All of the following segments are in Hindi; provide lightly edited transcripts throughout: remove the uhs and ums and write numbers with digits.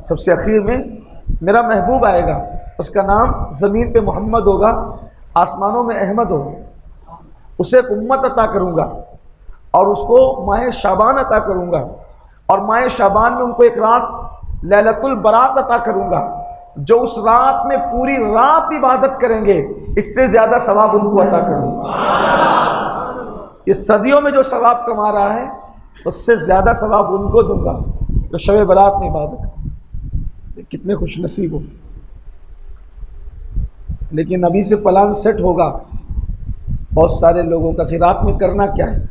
सबसे आखिर में मेरा महबूब आएगा, उसका नाम ज़मीन पे मोहम्मद होगा, आसमानों में अहमद होगा। उसे एक उम्मत अता करूँगा और उसको माह शाबान अता करूँगा, और माह शाबान में उनको एक रात लैलतुल बरात अता करूँगा, जो उस रात में पूरी रात इबादत करेंगे, इससे ज़्यादा सवाब उनको अता करूँगा। ये सदियों में जो सवाब कमा रहा है उससे ज़्यादा सवाब उनको दूंगा जो शब बरात में इबादत करें। कितने खुश नसीब हो। लेकिन अभी से प्लान सेट होगा बहुत सारे लोगों का कि रात में करना क्या है।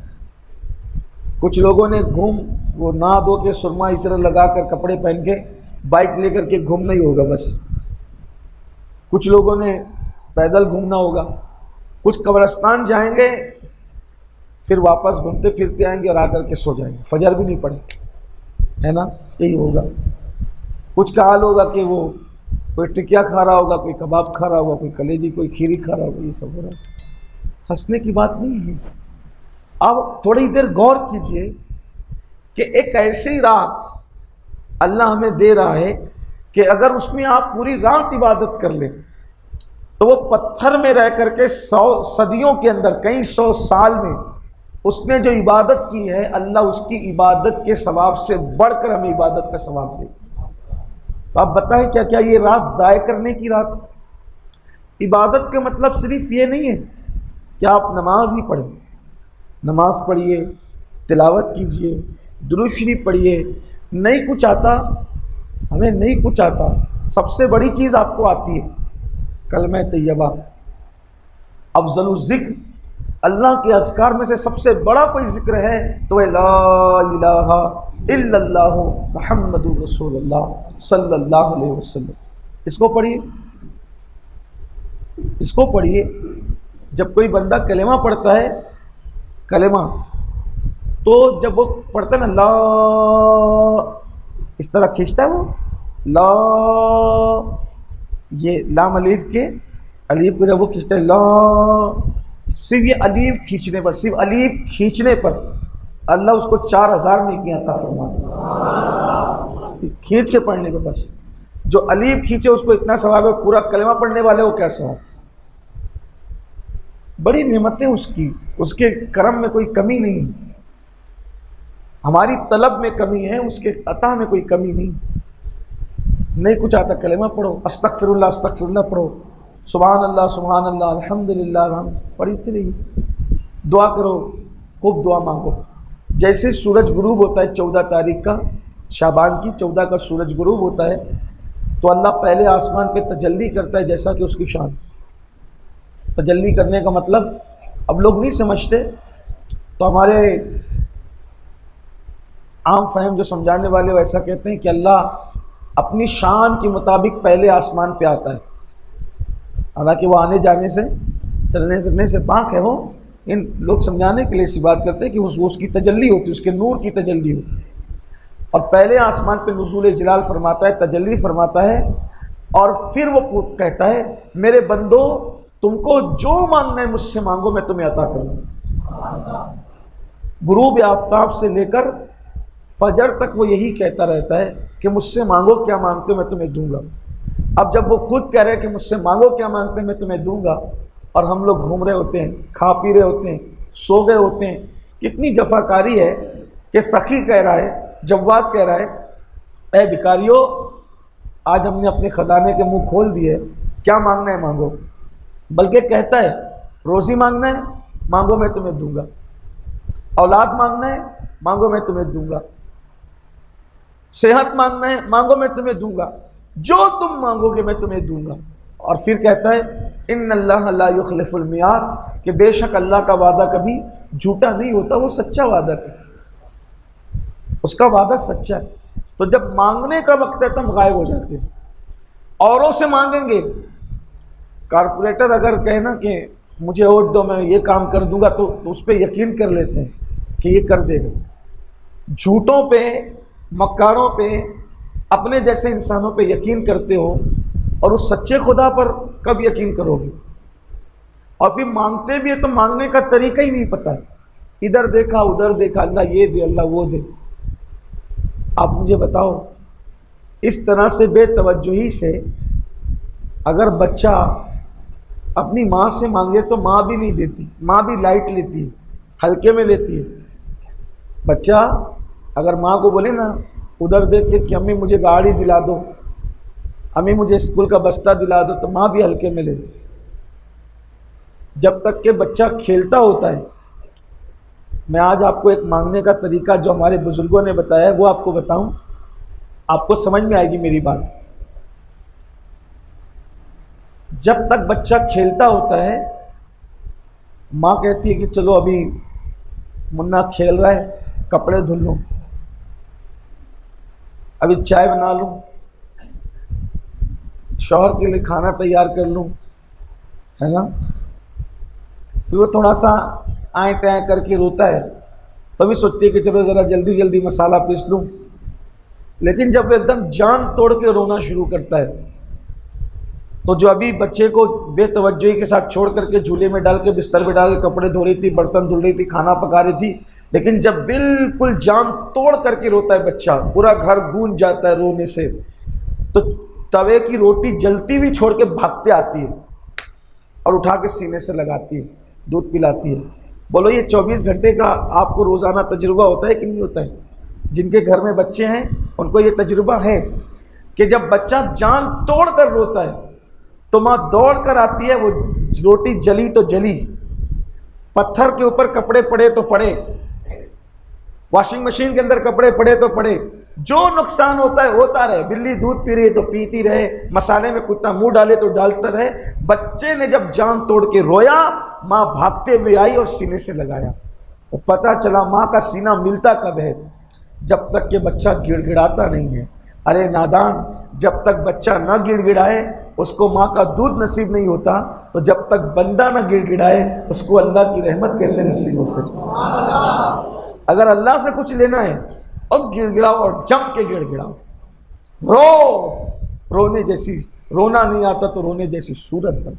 कुछ लोगों ने वो नहा धो के सुरमा इत्र लगा कर कपड़े पहन के बाइक लेकर के घूमना ही होगा बस। कुछ लोगों ने पैदल घूमना होगा, कुछ कब्रिस्तान जाएंगे फिर वापस घूमते फिरते आएंगे और आकर के सो जाएंगे, फजर भी नहीं पड़ेगी, है ना, यही होगा। कुछ का हाल होगा कि वो कोई टिकिया खा रहा होगा, कोई कबाब खा रहा होगा, कोई कलेजी, कोई खीरी खा रहा होगा। ये सब हो रहा है, हंसने की बात नहीं है। अब थोड़ी देर गौर कीजिए कि एक ऐसी रात अल्लाह हमें दे रहा है कि अगर उसमें आप पूरी रात इबादत कर लें तो वो पत्थर में रह करके 100 सदियों के अंदर, कई 100 साल में उसने जो इबादत की है, अल्लाह उसकी इबादत के सवाब से बढ़कर हमें इबादत का सवाब दे। तो आप बताएं क्या क्या ये रात ज़ाय करने की रात? इबादत का मतलब सिर्फ ये नहीं है कि आप नमाज ही पढ़ें, नमाज पढ़िए, तिलावत कीजिए, दुरूद शरीफ पढ़िए, नहीं कुछ आता, हमें नहीं कुछ आता, सबसे बड़ी चीज़ आपको आती है कलमा तैयबा, अफजलु ज़िक्र। अल्लाह के अस्कार में से सबसे बड़ा कोई जिक्र है तो वह ला इलाहा इल्लल्लाहु मुहम्मदुर रसूलुल्लाह सल्लल्लाहु अलैहि वसल्लम। इसको पढ़िए, इसको पढ़िए। जब कोई बंदा कलेमा पढ़ता है, कलेमा, तो जब वो पढ़ता है ना, ला, इस तरह खींचता है वो ला, ये लाम अलीफ के अलीफ को जब वो खींचता है ला, सिर्फ ये अलीफ खींचने पर, सिर्फ अलीफ खींचने पर अल्लाह उसको 4000 नेकियां अता फरमाता। खींच के पढ़ने पर बस, जो अलीफ खींचे उसको इतना सवाब है, पूरा कलमा पढ़ने वाले को क्या सवाब। बड़ी नेमतें उसकी, उसके करम में कोई कमी नहीं, हमारी तलब में कमी है, उसके अता में कोई कमी नहीं। नहीं कुछ आता, कलेमा पढ़ो, अस्तगफिरुल्लाह अस्तगफिरुल्लाह पढ़ो, सुभान अल्लाह अल्हम्दुलिल्लाह पढ़ते रहिए। दुआ करो, खूब दुआ मांगो। जैसे सूरज गुरूब होता है 14 तारीख का, शाबान की 14 का सूरज गुरूब होता है, तो अल्लाह पहले आसमान पे तजल्ली करता है जैसा कि उसकी शान। तजल्ली करने का मतलब अब लोग नहीं समझते, तो हमारे आम फहम जो समझाने वाले वैसा कहते हैं कि अल्लाह अपनी शान के मुताबिक पहले आसमान पे आता है। हालांकि वो आने जाने से, चलने फिरने से पाक है। वो इन लोग समझाने के लिए इसी बात करते हैं कि उसकी तजल्ली होती है, उसके नूर की तजल्ली होती है। और पहले आसमान पे नुज़ूल जलाल फरमाता है, तजल्ली फरमाता है, और फिर वो कहता है मेरे बंदो तुमको जो मांगना है मुझसे मांगो, मैं तुम्हें अता करूँगा। गुरूब आफ्ताब से लेकर फजर तक वो यही कहता रहता है कि मुझसे मांगो, क्या मांगते हो मैं तुम्हें दूंगा। अब जब वो खुद कह रहे हैं कि मुझसे मांगो क्या मांगते हैं मैं तुम्हें दूंगा, और हम लोग घूम रहे होते हैं, खा पी रहे होते हैं, सो गए होते हैं, कितनी जफाकारी है कि सखी कह रहा है, जव्वाद कह रहा है, ऐ भिखारियों आज हमने अपने ख़जाने के मुंह खोल दिए, क्या मांगना है मांगो। बल्कि कहता है रोज़ी मांगना है मांगो मैं तुम्हें दूंगा, औलाद मांगना है मांगो मैं तुम्हें दूंगा, सेहत मांगना है मांगो मैं तुम्हें दूंगा, जो तुम मांगोगे मैं तुम्हें दूंगा। और फिर कहता है इन्नल्लाह ला युखलिफुल मियाद, कि बेशक अल्लाह का वादा कभी झूठा नहीं होता, वो सच्चा वादा है, उसका वादा सच्चा है। तो जब मांगने का वक्त है तो हम गायब हो जाते हैं, औरों से मांगेंगे। कारपोरेटर अगर कहे ना कि मुझे वोट दो मैं ये काम कर दूंगा, तो उस पर यकीन कर लेते हैं कि ये कर देगा। झूठों पे, मक्कारों पे, अपने जैसे इंसानों पे यकीन करते हो, और उस सच्चे खुदा पर कब यकीन करोगे। और फिर मांगते भी है तो मांगने का तरीका ही नहीं पता है, इधर देखा उधर देखा, अल्लाह ये दे अल्लाह वो दे। आप मुझे बताओ इस तरह से बेतवज्जोही से अगर बच्चा अपनी माँ से मांगे तो माँ भी नहीं देती, माँ भी लाइट लेती है, हल्के में लेती है। बच्चा अगर माँ को बोले ना उधर देख के कि अम्मी मुझे गाड़ी दिला दो, अम्मी मुझे स्कूल का बस्ता दिला दो, तो माँ भी हल्के में ले। जब तक के बच्चा खेलता होता है। मैं आज आपको एक मांगने का तरीका जो हमारे बुजुर्गों ने बताया है वो आपको बताऊं, आपको समझ में आएगी मेरी बात। जब तक बच्चा खेलता होता है, माँ कहती है कि चलो अभी मुन्ना खेल रहा है, कपड़े धुल लूं, अभी चाय बना लूं, शौहर के लिए खाना तैयार कर लूं, है ना। फिर वो थोड़ा सा आए टाए करके रोता है, तो भी सोचती है कि चलो ज़रा जल्दी जल्दी मसाला पीस लूं। लेकिन जब वो एकदम जान तोड़ के रोना शुरू करता है, तो जो अभी बच्चे को बेतवज्जोही के साथ छोड़ करके झूले में डाल के बिस्तर पे डाल के कपड़े धो रही थी, बर्तन धुल रही थी, खाना पका रही थी, लेकिन जब बिल्कुल जान तोड़ करके रोता है बच्चा, पूरा घर गूंज जाता है रोने से, तो तवे की रोटी जलती हुई छोड़ के भागते आती है और उठा के सीने से लगाती है, दूध पिलाती है। बोलो ये 24 घंटे का आपको रोज़ाना तजुर्बा होता है कि नहीं होता है? जिनके घर में बच्चे हैं उनको ये तजुर्बा है कि जब बच्चा जान तोड़ कर रोता है तो माँ दौड़ कर आती है, वो रोटी जली तो जली, पत्थर के ऊपर कपड़े पड़े तो पड़े, वॉशिंग मशीन के अंदर कपड़े पड़े तो पड़े, जो नुकसान होता है होता रहे। बिल्ली दूध पी रही है तो पीती रहे, मसाले में कुत्ता मुंह डाले तो डालता रहे। बच्चे ने जब जान तोड़ के रोया, माँ भागते हुए आई और सीने से लगाया। तो पता चला माँ का सीना मिलता कब है? जब तक के बच्चा गिड़गिड़ाता नहीं है। अरे नादान, जब तक बच्चा न गिड़गिड़ाए उसको माँ का दूध नसीब नहीं होता, तो जब तक बंदा न गिड़गिड़ाए उसको अल्लाह की रहमत कैसे नसीब हो सकती? अगर अल्लाह से कुछ लेना है और गिड़गिड़ाओ और जम के गिड़गिड़ाओ, रोने जैसी, रोना नहीं आता तो रोने जैसी सूरत बन।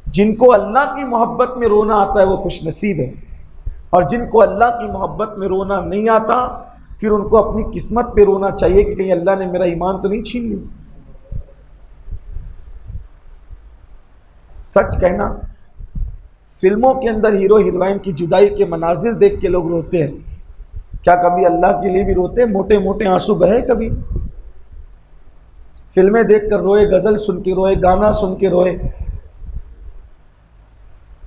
जिनको अल्लाह की मोहब्बत में रोना आता है वो खुश नसीब है, और जिनको अल्लाह की मोहब्बत में रोना नहीं आता फिर उनको अपनी किस्मत पे रोना चाहिए कि कहीं अल्लाह ने मेरा ईमान तो नहीं छीन लिया। सच कहना, फिल्मों के अंदर हीरो हीरोइन की जुदाई के मनाजिर देख के लोग रोते हैं, क्या कभी अल्लाह के लिए भी रोते? मोटे मोटे आंसू बहे कभी? फिल्में देखकर रोए, गजल सुन के रोए, गाना सुन के रोए,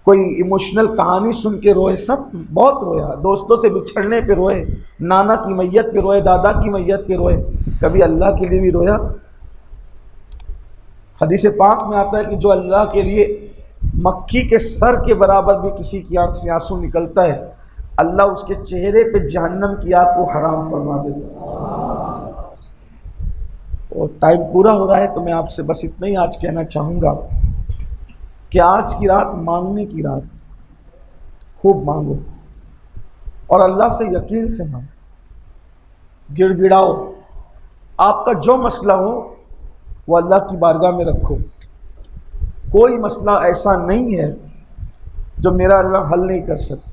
कोई इमोशनल कहानी सुन के रोए, सब बहुत रोया। दोस्तों से बिछड़ने पे रोए, नाना की मैयत पे रोए, दादा की मैयत पे रोए, कभी अल्लाह के लिए भी रोया? हदीस पाक में आता है कि जो अल्लाह के लिए मक्खी के सर के बराबर भी किसी की आंख से आंसू निकलता है, अल्लाह उसके चेहरे पे जहन्नम की आग को हराम फरमा देता। और टाइम पूरा हो रहा है तो मैं आपसे बस इतना ही आज कहना चाहूँगा कि आज की रात मांगने की रात, खूब मांगो और अल्लाह से यकीन से मांगो, गिड़गिड़ाओ, आपका जो मसला हो वो अल्लाह की बारगाह में रखो। कोई मसला ऐसा नहीं है जो मेरा अल्लाह हल नहीं कर सकता।